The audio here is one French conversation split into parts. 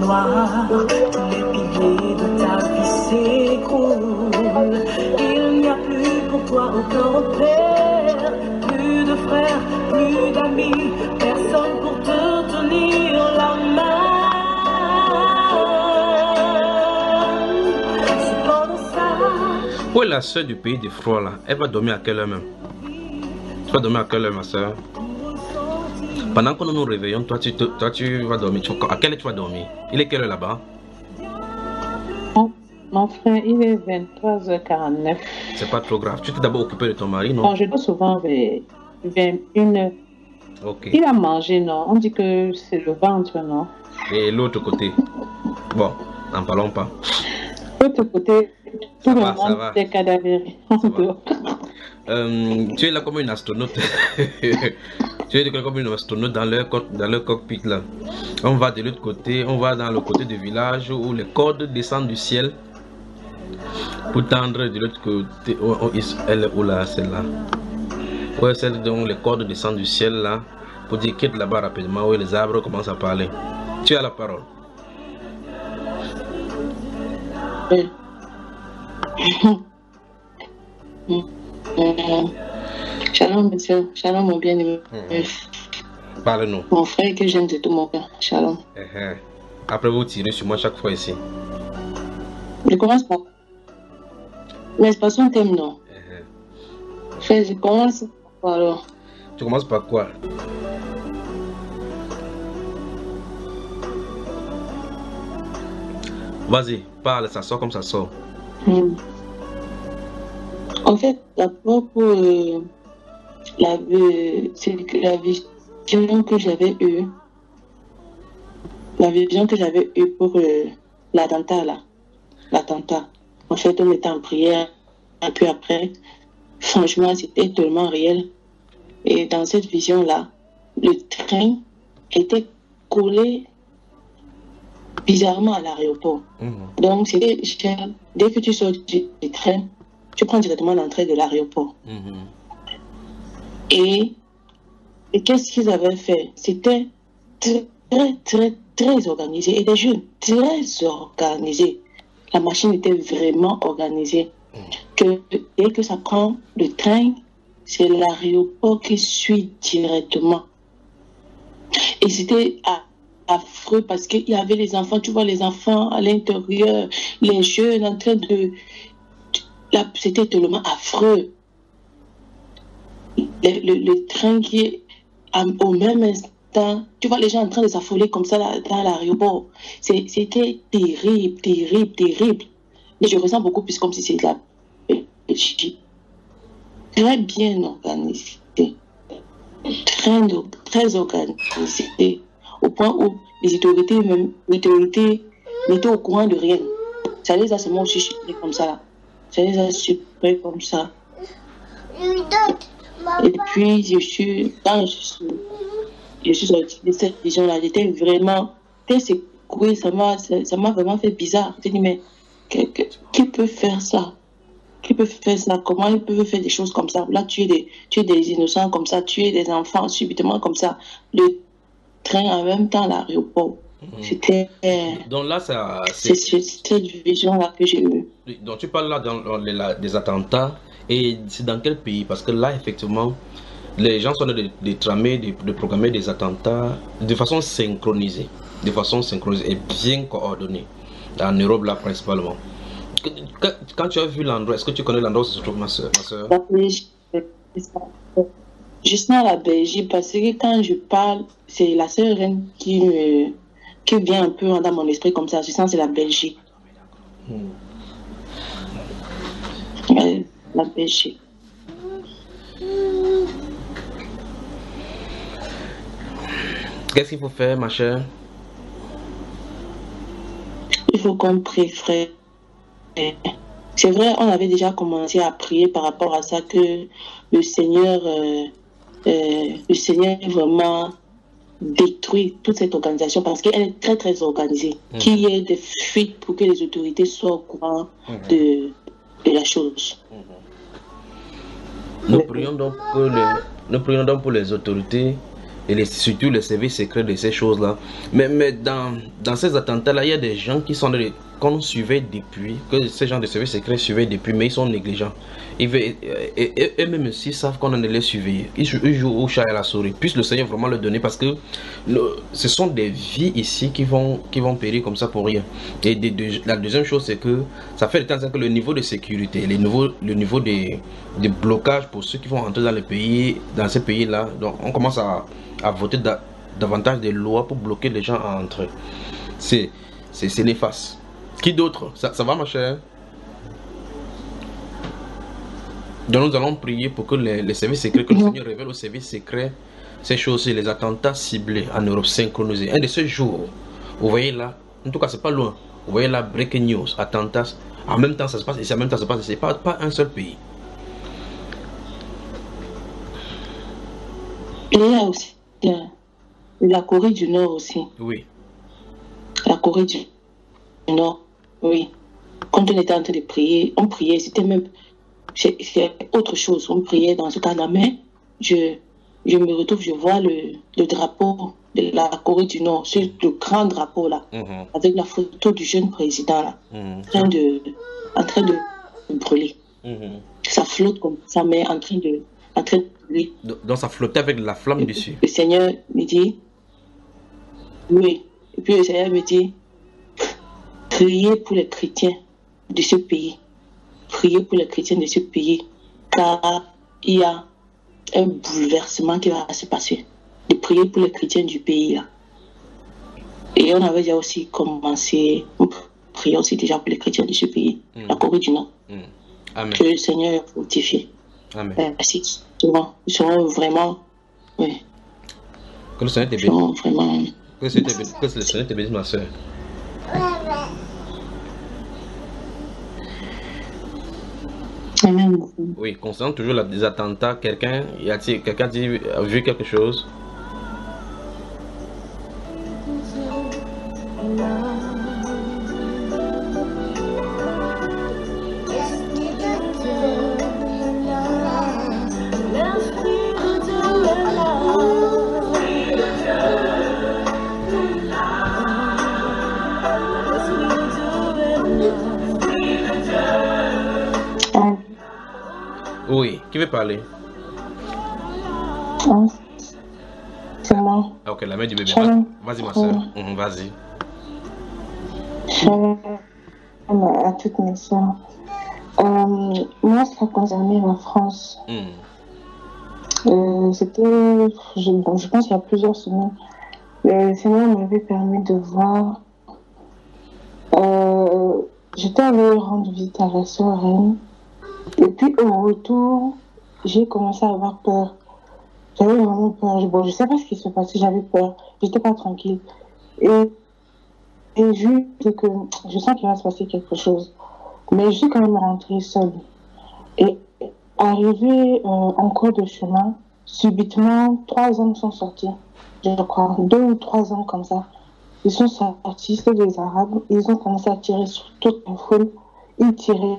soir, les piliers de ta vie s'écroulent. Il n'y a plus pour toi aucun repère, plus de frères, plus d'amis, personne pour te tenir la main. Cependant ça... Où est la soeur du pays des froids là? Elle va dormir à quelle heure même? Tu vas dormir à quelle heure, ma soeur? Pendant que nous nous réveillons, toi tu vas dormir. À quelle heure tu vas dormir? Il est quelle heure là-bas? Mon frère, il est 23h49. C'est pas trop grave. Tu t'es d'abord occupé de ton mari, non? Bon, je dors souvent vers 21h. Ok. Il a mangé, non? On dit que c'est le ventre, non? Et l'autre côté? Bon, n'en parlons pas. L'autre côté, tout le monde est cadavéré. Tu es là comme une astronaute. Tu es comme une astronaute dans leur cockpit là. On va de l'autre côté, on va dans le côté du village où les cordes descendent du ciel pour tendre de l'autre côté. Elle est où là, celle-là? Ouais, celle dont les cordes descendent du ciel là pour dire quitte là-bas rapidement où les arbres commencent à parler. Tu as la parole. Shalom, monsieur. Shalom, mon bien-aimé. Parle-nous. Mon frère que j'aime de tout mon cœur. Shalom. Après, vous tirez sur moi chaque fois ici. Je commence par... Mais c'est pas son thème, non. Frère, je commence par alors. Tu commences par quoi? Vas-y, parle, ça sort comme ça sort. En fait, d'abord pour la vision que j'avais eue, pour l'attentat là, en fait on était en prière, et puis après, franchement c'était tellement réel. Et dans cette vision là, le train était collé bizarrement à l'aéroport. Donc c'était dès que tu sors du train, tu prends directement l'entrée de l'aéroport. Et qu'est-ce qu'ils avaient fait? C'était très organisé. Et des jeunes très organisés. La machine était vraiment organisée. Dès que ça prend le train, c'est l'aéroport qui suit directement. Et c'était affreux parce qu'il y avait les enfants, tu vois les enfants à l'intérieur, les jeunes en train de... Là, c'était tellement affreux. Le train qui est au même instant, tu vois les gens en train de s'affoler comme ça dans l'aéroport. C'était terrible. Et je ressens beaucoup plus comme si c'était la Belgique. Très bien organisé. Très organisé. Au point où les autorités n'étaient au courant de rien. Ça les a seulement aussi comme ça. Ça les a super comme ça. Et puis, quand je suis sortie de cette vision-là, j'étais vraiment secouée, ça m'a vraiment fait bizarre. Je me dit, mais qui peut faire ça? Qui peut faire ça? Comment ils peuvent faire des choses comme ça? Là, tu es des innocents comme ça, tu es des enfants subitement comme ça. Le train en même temps à l'aéroport. C'était... Donc là, c'est cette vision-là que j'ai eue. Donc tu parles là des attentats, et c'est dans quel pays? Parce que là, effectivement, les gens sont de tramer, de programmer des attentats de façon synchronisée. De façon synchronisée et bien coordonnée. En Europe, là, principalement. Quand tu as vu l'endroit, est-ce que tu connais l'endroit où se trouve ma soeur? Justement la Belgique, parce que quand je parle, c'est la seule reine qui vient un peu dans mon esprit comme ça. Je sens que c'est la Belgique. La Belgique. Qu'est-ce qu'il faut faire, ma chère? Il faut qu'on prie, frère. C'est vrai, on avait déjà commencé à prier par rapport à ça, que le Seigneur vraiment détruit toute cette organisation parce qu'elle est très organisée. Qu'il y ait des fuites pour que les autorités soient au courant de la chose. Nous prions donc pour les autorités et surtout les services secrets de ces choses-là. Mais dans ces attentats-là, il y a des gens qui sont qu'on suivait depuis, que ces gens de services secrets suivaient depuis, mais ils sont négligents. Et eux-mêmes aussi savent qu'on en les suivre. Ils jouent au chat et à la souris. Puisse le Seigneur vraiment le donner, parce que ce sont des vies ici qui vont périr comme ça pour rien. Et la deuxième chose, c'est que ça fait le temps que le niveau de sécurité, le niveau de blocage pour ceux qui vont rentrer dans le pays, dans ces pays-là, donc on commence à voter davantage des lois pour bloquer les gens à entrer. C'est néfaste. Qui d'autre? Ça va, ma chère? Donc nous allons prier pour que les services secrets, que le Seigneur révèle aux services secrets ces choses, les attentats ciblés en Europe synchronisés. Un de ces jours, vous voyez là, en tout cas c'est pas loin, vous voyez là, breaking news, attentats, en même temps ça se passe ici, en même temps ça se passe ici, pas un seul pays. Il y a aussi la Corée du Nord aussi. Oui. La Corée du Nord, oui. Quand on était en train de prier, on priait, c'était même c'est autre chose. On priait dans ce cas-là, mais je me retrouve, je vois le drapeau de la Corée du Nord, ce le grand drapeau là, avec la photo du jeune président là, en train de brûler. Ça flotte comme ça, mais en train de brûler. Donc ça flottait avec la flamme dessus. Le Seigneur me dit, oui, et puis le Seigneur me dit, priez pour les chrétiens de ce pays. Priez pour les chrétiens de ce pays, car il y a un bouleversement qui va se passer. De prier pour les chrétiens du pays là. Et on avait déjà aussi commencé, on priait aussi déjà pour les chrétiens de ce pays, la Corée du Nord. Amen. Que le Seigneur est fortifié. Amen. Merci. Ils seront vraiment, oui. Que le Seigneur te bénisse. Vraiment. Que le Seigneur te bénisse, ma soeur. Amen. Oui, concernant toujours des attentats, quelqu'un a vu quelque chose? Oui, qui veut parler? C'est moi. Ok, la main du bébé. Shalom. Vas-y, ma soeur. Vas-y. Shalom à toutes mes soeurs. Moi, ça concernait la France. C'était, je pense qu'il y a plusieurs semaines, le Seigneur m'avait permis de voir. J'étais allée rendre visite à la soeur Reine. Et puis au retour, j'ai commencé à avoir peur. J'avais vraiment peur. Bon, je sais pas ce qui se passait, j'avais peur. J'étais pas tranquille. Et juste que je sens qu'il va se passer quelque chose. Mais je suis quand même rentrée seule. Et arrivée en cours de chemin, subitement, 3 hommes sont sortis. Je crois, 2 ou 3 hommes comme ça. Ils sont sortis, c'est des Arabes. Ils ont commencé à tirer sur toute la foule. Ils tiraient.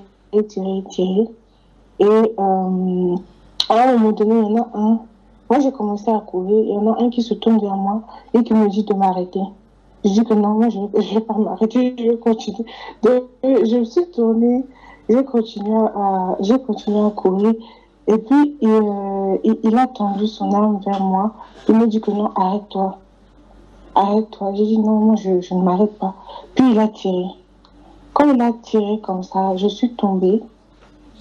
Et à un moment donné, il y en a un. Moi, j'ai commencé à courir. Il y en a un qui se tourne vers moi et qui me dit de m'arrêter. Je dis que non, moi, je ne vais pas m'arrêter, je vais continuer. Donc, je me suis tournée, j'ai continué à courir. Et puis, il a tendu son arme vers moi. Il me dit que non, arrête-toi. Arrête-toi. J'ai dit non, moi, je ne m'arrête pas. Puis, il a tiré. Quand il a tiré comme ça, je suis tombée.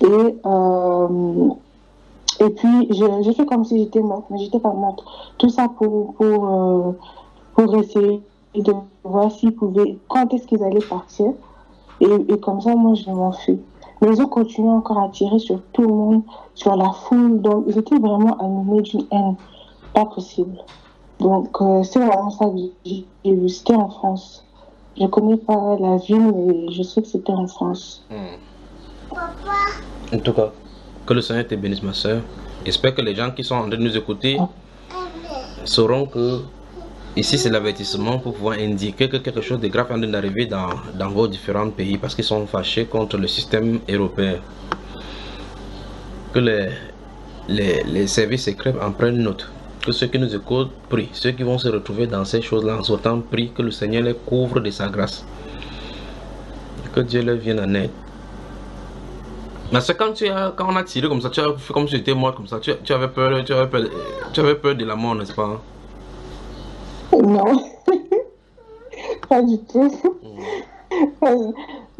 Et puis, j'ai fait comme si j'étais morte, mais j'étais pas morte. Tout ça pour essayer de voir s'ils pouvaient, quand est-ce qu'ils allaient partir. Et comme ça, moi, je m'enfuis. Mais ils ont continué encore à tirer sur tout le monde, sur la foule. Donc, ils étaient vraiment animés d'une haine pas possible. Donc, c'est vraiment ça que j'ai vu. C'était en France. Je ne connais pas la ville, mais je sais que c'était en France. En tout cas, que le Seigneur te bénisse, ma soeur. J'espère que les gens qui sont en train de nous écouter sauront que ici c'est l'avertissement pour pouvoir indiquer que quelque chose de grave est en train d'arriver dans vos différents pays parce qu'ils sont fâchés contre le système européen. Que les services secrets en prennent note. Que ceux qui nous écoutent prient. Ceux qui vont se retrouver dans ces choses-là en sortant prient que le Seigneur les couvre de sa grâce. Que Dieu leur vienne en aide. Mais c'est quand on a tiré comme ça, tu as fait comme si tu étais mort comme ça, tu avais peur, tu avais peur de la mort, n'est-ce pas? Non, pas du tout.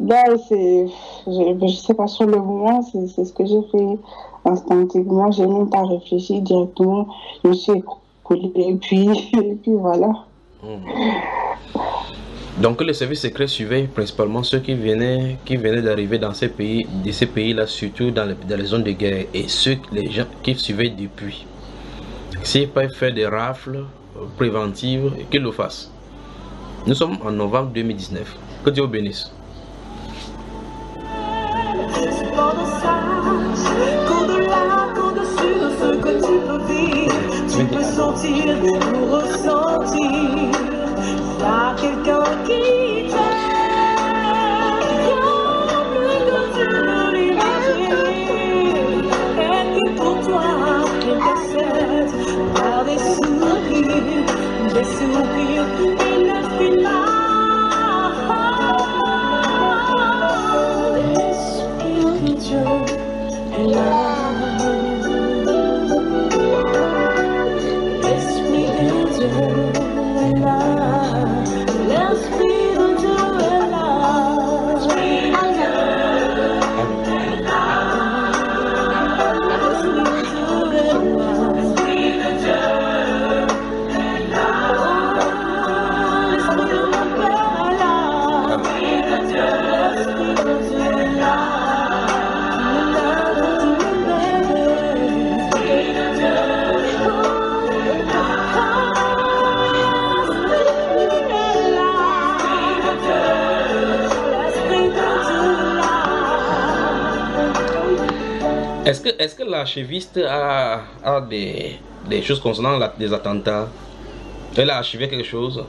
Là, je sais pas, sur le moment, c'est ce que j'ai fait instinctivement. J'ai même pas réfléchi directement. Je me suis écoulée et puis voilà. Donc les services secrets suivaient principalement ceux qui venaient d'arriver dans ces pays, de ces pays-là, surtout dans les zones de guerre, et les gens qui suivaient depuis. S'ils peuvent faire des rafles préventives, qu'ils le fassent. Nous sommes en novembre 2019. Que Dieu vous bénisse. Tu peux sentir ou ressentir. Il y a quelqu'un qui t'aime, comme que tu peux l'imaginer, et qui pour toi intercède par des soupirs ineffinables. L'Esprit de Dieu est là. Est-ce que l'archiviste a des choses concernant des attentats? Elle a archivé quelque chose?